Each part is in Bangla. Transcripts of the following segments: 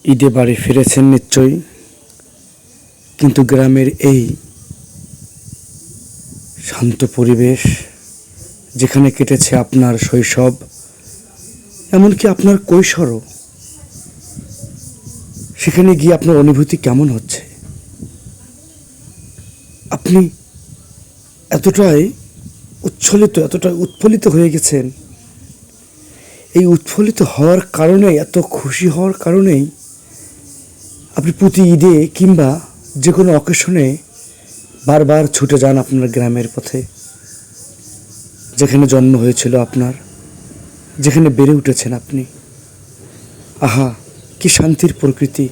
ঈদে বাড়ি ফিরেছেন নিশ্চয়ই, কিন্তু গ্রামের এই শান্ত পরিবেশ যেখানে কেটেছে আপনার শৈশব, এমনকি আপনার কৈশোরও, সেখানে গিয়ে আপনার অনুভূতি কেমন হচ্ছে? আপনি এতটাই উচ্ছ্বলিত, এতটাই উৎফুল্লিত হয়ে গেছেন। এই উৎফুল্লিত হওয়ার কারণে, এত খুশি হওয়ার কারণেই আপনি প্রতি ঈদে কিংবা যে কোনো অকেশনে বারবার ছুটে যান আপনার গ্রামের পথে, যেখানে জন্ম হয়েছিল আপনার, যেখানে বেড়ে উঠেছেন আপনি। আহা, কি শান্তির প্রকৃতি!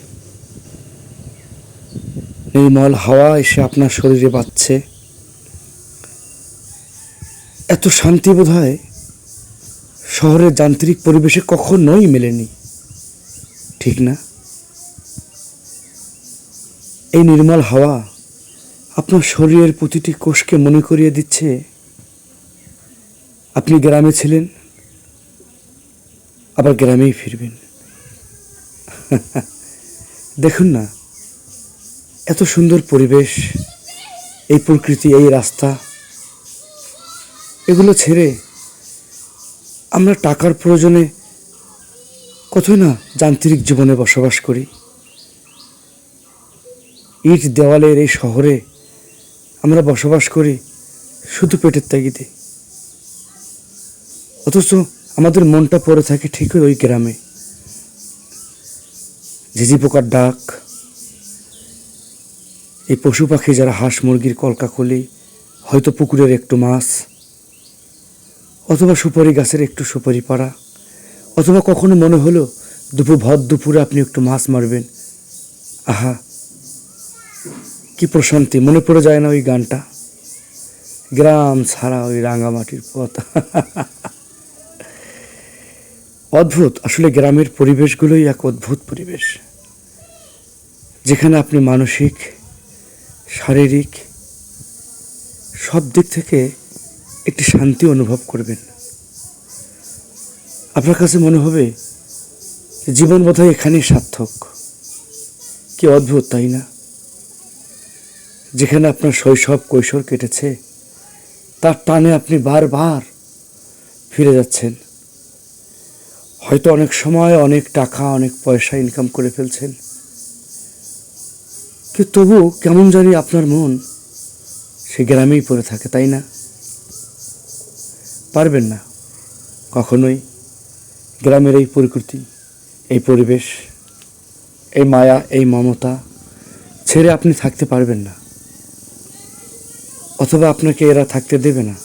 নির্মল হাওয়া এসে আপনার শরীরে বাজছে। এত শান্তি বোধহয় শহরের যান্ত্রিক পরিবেশে কখনোই মেলেনি, ঠিক না? এই নির্মল হাওয়া আপনার শরীরের প্রতিটি কোষকে মনে করিয়ে দিচ্ছে আপনি গ্রামে ছিলেন, আবার গ্রামেই ফিরবেন। দেখুন না, এত সুন্দর পরিবেশ, এই প্রকৃতি, এই রাস্তা, এগুলো ছেড়ে আমরা টাকার প্রয়োজনে কতই না যান্ত্রিক জীবনে বসবাস করি। ইট দেওয়ালের এই শহরে আমরা বসবাস করি শুধু পেটের তাগিদে, অথচ আমাদের মনটা পড়ে থাকে ঠিকই ওই গ্রামে। ঝিঝি পোকার ডাক, এই পশু পাখি যারা হাঁস মুরগির কলকাকলি, হয়তো পুকুরের একটু মাছ, অথবা সুপারি গাছের একটু সুপারি পাড়া, অথবা কখনো মনে হলো দুপুরে আপনি একটু মাছ মারবেন। আহা, কি প্রশান্তি! মনে পড়ে যায় না ওই গানটা, গ্রাম ছাড়া ওই রাঙামাটির পথ। অদ্ভুত, আসলে গ্রামের পরিবেশগুলোই এক অদ্ভুত পরিবেশ, যেখানে আপনি মানসিক, শারীরিক সব দিক থেকে একটি শান্তি অনুভব করবেন। আপনার কাছে মনে হবে জীবন বোধহয় এখানেই সার্থক। কি অদ্ভুত, তাই না? যেখানে আপনার শৈশব কৈশোর কেটেছে, তার টানে আপনি বারবার ফিরে যাচ্ছেন। হয়তো অনেক সময় অনেক টাকা, অনেক পয়সা ইনকাম করে ফেলছেন, কিন্তু তবু কেমন জানি আপনার মন সে গ্রামেই পড়ে থাকে, তাই না? পারবেন না কখনোই গ্রামের এই প্রকৃতি, এই পরিবেশ, এই মায়া, এই মমতা ছেড়ে আপনি থাকতে পারবেন না, অথবা আপনাকে এরা থাকতে দেবে না।